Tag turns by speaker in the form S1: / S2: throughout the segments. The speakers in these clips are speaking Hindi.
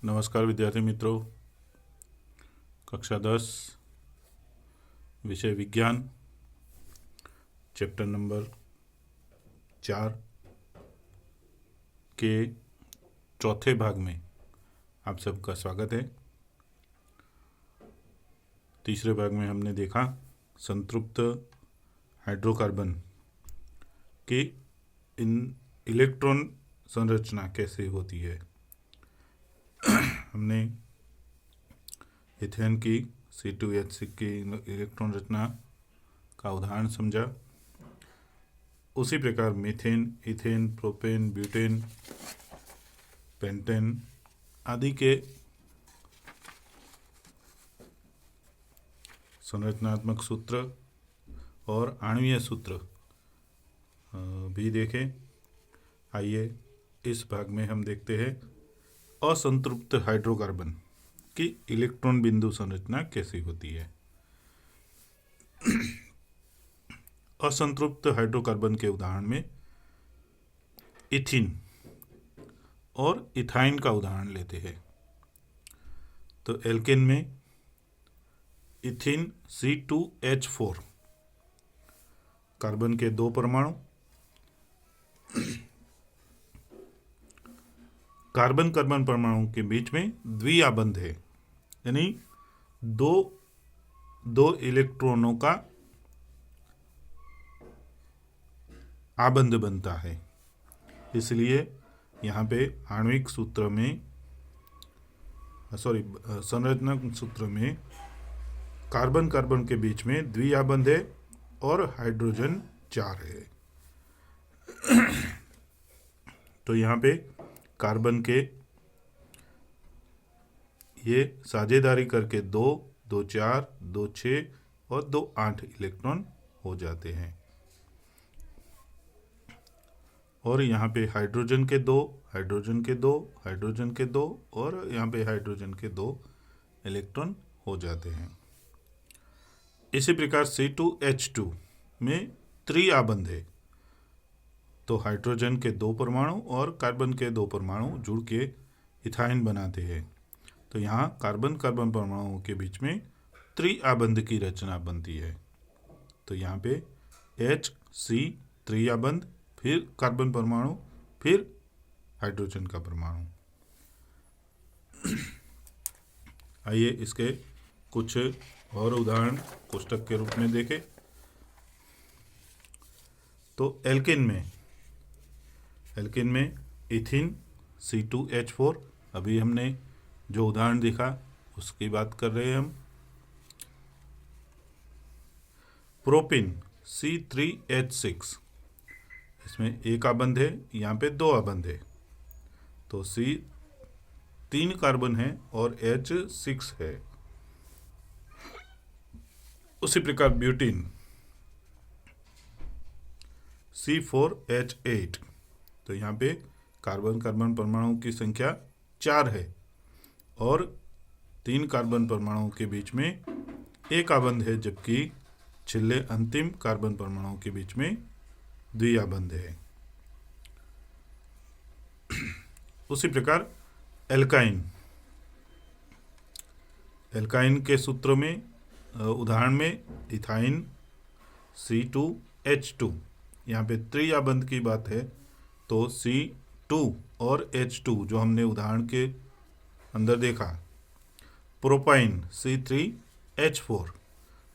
S1: नमस्कार विद्यार्थी मित्रों। कक्षा 10 विषय विज्ञान चैप्टर नंबर 4 के चौथे भाग में आप सबका स्वागत है। तीसरे भाग में हमने देखा संतृप्त हाइड्रोकार्बन की इन इलेक्ट्रॉन संरचना कैसे होती है। हमने इथेन की C2H6 की इलेक्ट्रॉन रचना का उदाहरण समझा। उसी प्रकार methane, ethane, propane, butane, pentane आदि के संरचनात्मक सूत्र और आणवीय सूत्र भी देखे। आइए इस भाग में हम देखते हैं असंतृप्त हाइड्रोकार्बन की इलेक्ट्रॉन बिंदु संरचना कैसी होती है। असंतृप्त हाइड्रोकार्बन के उदाहरण में इथीन और इथाइन का उदाहरण लेते हैं। तो एल्केन में इथीन C2H4 कार्बन के दो परमाणु, कार्बन कार्बन परमाणु के बीच में द्विआबंध है, यानी दो इलेक्ट्रॉनों का आबंध बनता है। इसलिए यहाँ पे आणविक सूत्र में संरचना सूत्र में कार्बन कार्बन के बीच में द्विआबंध है और हाइड्रोजन 4 है। तो यहाँ पे कार्बन के ये साझेदारी करके 2, 2, 4, 2, 6 और 2, 8 इलेक्ट्रॉन हो जाते हैं। और यहाँ पे हाइड्रोजन के 2, हाइड्रोजन के 2, हाइड्रोजन के 2 और यहाँ पे हाइड्रोजन के 2 इलेक्ट्रॉन हो जाते हैं। इसी प्रकार C2H2 में त्रिआबंध है। तो हाइड्रोजन के 2 परमाणु और कार्बन के 2 परमाणु जुड़ के इथाइन बनाते हैं। तो यहाँ कार्बन कार्बन परमाणुओं के बीच में त्रिआबंध की रचना बनती है। तो यहाँ पे HC त्रिआबंध, फिर कार्बन परमाणु, फिर हाइड्रोजन का परमाणु। आइए इसके कुछ और उदाहरण कोष्टक के रूप में देखें। तो एल्केन में इथीन C2H4, अभी हमने जो उदाहरण देखा उसकी बात कर रहे हैं हम। प्रोपेन C3H6, इसमें एक आबंध है, यहाँ पे 2 आबंध है। तो C 3 कार्बन है और H 6 है। उसी प्रकार ब्यूटीन C4H8, तो यहाँ पे कार्बन कार्बन परमाणु की संख्या 4 है और 3 कार्बन परमाणुओं के बीच में एक आबंध है, जबकि छिल्ले अंतिम कार्बन परमाणुओं के बीच में द्विआबंध है। उसी प्रकार एल्काइन के सूत्र में उदाहरण में इथाइन C2H2, यहाँ पे त्रिआबंध की बात है। तो C2 और H2 जो हमने उदाहरण के अंदर देखा। प्रोपाइन C3H4,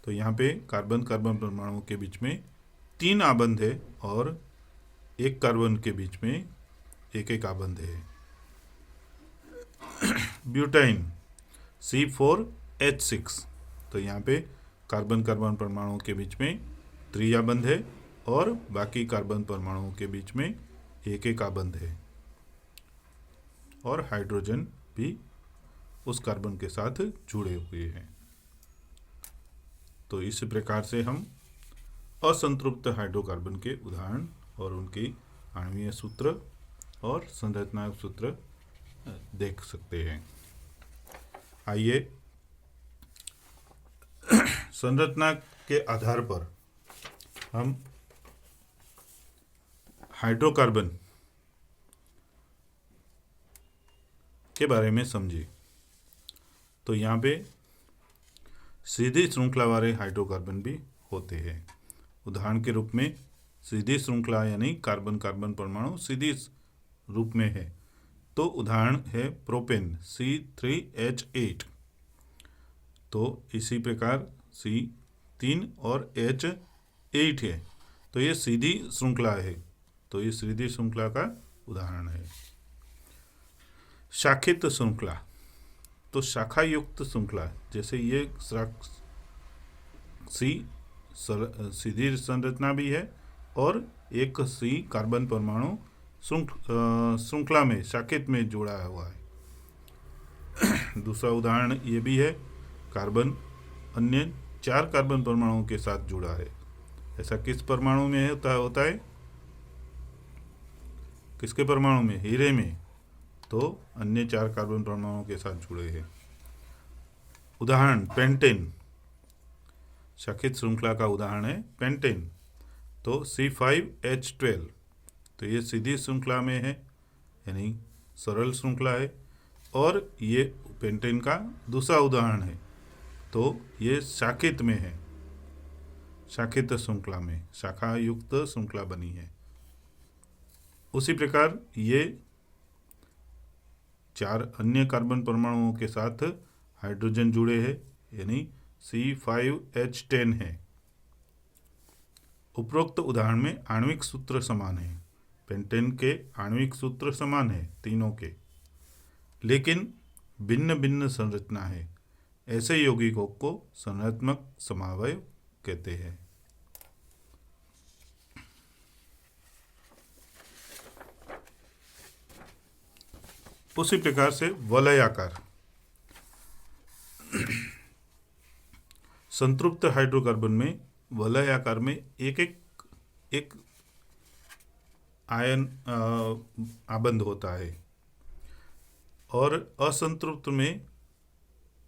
S1: तो यहाँ पे कार्बन कार्बन परमाणुओं के बीच में 3 आबंध है और एक कार्बन के बीच में एक आबंध है। ब्यूटाइन C4H6, तो यहाँ पे कार्बन कार्बन परमाणुओं के बीच में त्रिआबंध है और बाकी कार्बन परमाणुओं के बीच में एक आबंध है और हाइड्रोजन भी उस कार्बन के साथ जुड़े हुए हैं। तो इस प्रकार से हम असंतृप्त हाइड्रोकार्बन के उदाहरण और उनकी आणवीय सूत्र और संरचनात्मक सूत्र देख सकते हैं। आइए संरचना के आधार पर हम हाइड्रोकार्बन के बारे में समझिए। तो यहाँ पे सीधी श्रृंखला वाले हाइड्रोकार्बन भी होते हैं। उदाहरण के रूप में सीधी श्रृंखला यानी कार्बन कार्बन परमाणु सीधी रूप में है, तो उदाहरण है प्रोपेन C3H8। तो इसी प्रकार C3 और H8 है, तो ये सीधी श्रृंखला है, तो ये सीधी श्रृंखला का उदाहरण है। शाखित श्रृंखला, तो शाखा युक्त श्रृंखला, जैसे ये सीधी संरचना भी है और एक C कार्बन परमाणु श्रृंखला में शाखित में जुड़ा हुआ है। दूसरा उदाहरण ये भी है, कार्बन अन्य 4 कार्बन परमाणुओं के साथ जुड़ा है। ऐसा किस परमाणु में होता है? किसके परमाणु में? हीरे में। तो अन्य 4 कार्बन परमाणुओं के साथ जुड़े हैं। उदाहरण पेंटेन, शाखित श्रृंखला का उदाहरण है पेंटेन। तो C5H12, तो ये सीधी श्रृंखला में है यानी सरल श्रृंखला है, और ये पेंटेन का दूसरा उदाहरण है, तो ये शाखित में है, शाखित श्रृंखला में, शाखा युक्त श्रृंखला बनी है। उसी प्रकार ये 4 अन्य कार्बन परमाणुओं के साथ हाइड्रोजन जुड़े हैं यानी C5H10 है। उपरोक्त उदाहरण में आणविक सूत्र समान है, पेंटेन के आणविक सूत्र समान है तीनों के, लेकिन भिन्न भिन्न संरचना है। ऐसे यौगिकों को संरचनात्मक समवाय कहते हैं। उसी प्रकार से वलयाकार, संतृप्त हाइड्रोकार्बन में वलयाकार में एक आयन आबंध होता है, और असंतृप्त में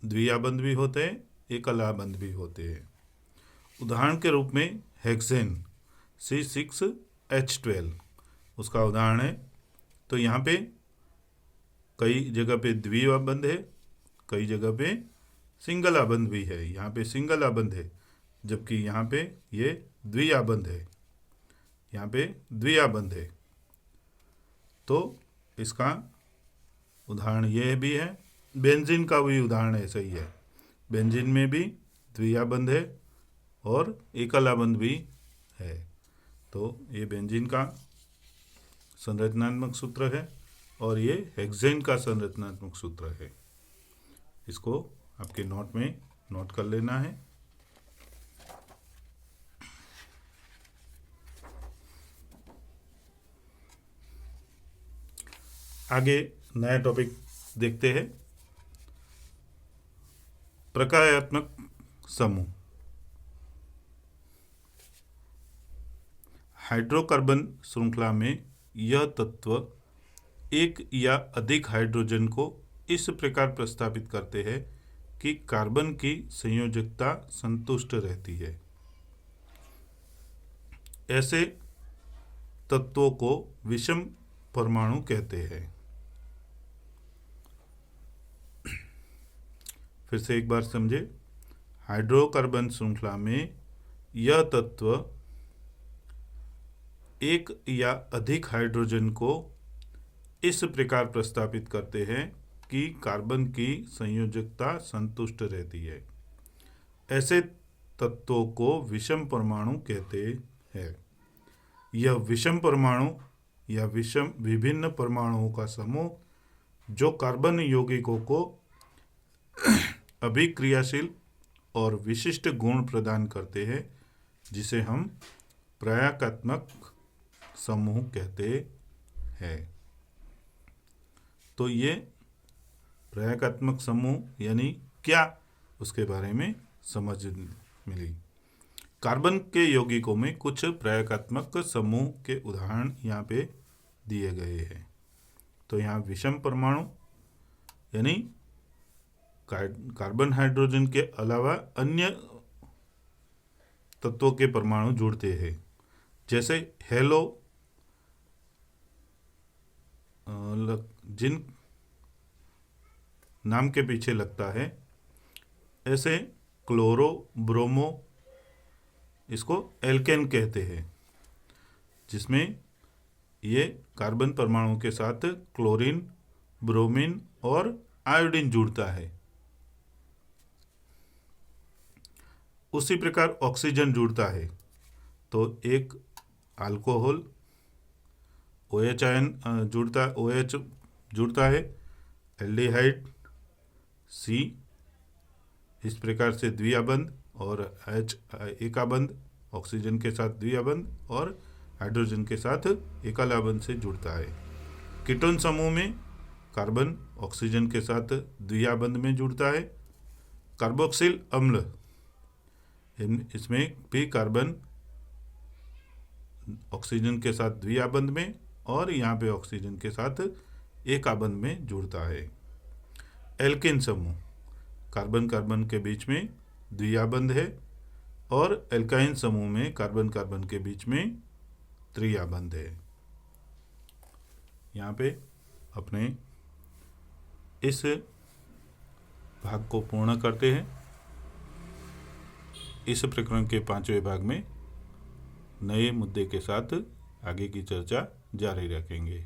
S1: द्विआबंध भी होते हैं, एकल आबंध भी होते हैं। उदाहरण के रूप में हेक्सेन C6H12 उसका उदाहरण है। तो यहाँ पे कई जगह पे द्विआबंध है, कई जगह पे सिंगल आबंध भी है। यहाँ पे सिंगल आबंध है, जबकि यहाँ पे ये द्विआबंध है, यहाँ पे द्विआबंध है। तो इसका उदाहरण ये भी है। बेंजीन का भी उदाहरण ऐसा ही है, बेंजीन में भी द्विआबंध है और एकल आबंध भी है। तो ये बेंजीन का संरचनात्मक सूत्र है और ये हेक्सेन का संरचनात्मक सूत्र है। इसको आपके नोट में नोट कर लेना है। आगे नया टॉपिक देखते हैं, प्रकार्यात्मक समूह। हाइड्रोकार्बन श्रृंखला में यह तत्व एक या अधिक हाइड्रोजन को इस प्रकार प्रस्तापित करते हैं कि कार्बन की संयोजकता संतुष्ट रहती है। ऐसे तत्वों को विषम परमाणु कहते हैं। फिर से एक बार समझे, हाइड्रोकार्बन श्रृंखला में यह तत्व एक या अधिक हाइड्रोजन को इस प्रकार प्रस्तापित करते हैं कि कार्बन की संयोजकता संतुष्ट रहती है। ऐसे तत्वों को विषम परमाणु कहते हैं। यह विषम परमाणु या विभिन्न परमाणुओं का समूह जो कार्बन यौगिकों को अभिक्रियाशील और विशिष्ट गुण प्रदान करते हैं, जिसे हम प्रयागात्मक समूह कहते हैं। तो ये प्रयागात्मक समूह यानी क्या, उसके बारे में समझ मिली। कार्बन के यौगिकों में कुछ प्रयागात्मक समूह के उदाहरण यहाँ पे दिए गए हैं। तो यहाँ विषम परमाणु यानी कार्बन हाइड्रोजन के अलावा अन्य तत्वों के परमाणु जुड़ते हैं, जैसे हेलो जिन नाम के पीछे लगता है। ऐसे क्लोरो ब्रोमो, इसको एल्केन कहते हैं, जिसमें ये कार्बन परमाणु के साथ क्लोरीन, ब्रोमीन और आयोडीन जुड़ता है। उसी प्रकार ऑक्सीजन जुड़ता है, तो एक अल्कोहल OH आयन OH जुड़ता है, एल्डिहाइड C, इस प्रकार से द्विआबंध, और H एकाबंध ऑक्सीजन के साथ द्विआबंध और हाइड्रोजन के साथ एकलाबंध से जुड़ता है। कीटोन समूह में कार्बन ऑक्सीजन के साथ द्विआबंध में जुड़ता है। कार्बोक्सिल अम्ल, इसमें भी कार्बन ऑक्सीजन के साथ द्विआबंध में और यहाँ पे ऑक्सीजन के साथ एकाबंध में जुड़ता है। एल्केन समूह, कार्बन कार्बन के बीच में द्विआबंध है, और एल्काइन समूह में कार्बन कार्बन के बीच में त्रिआबंध है। यहाँ पे अपने इस भाग को पूर्ण करते हैं। इस प्रकरण के 5वें भाग में नए मुद्दे के साथ आगे की चर्चा जारी रखेंगे।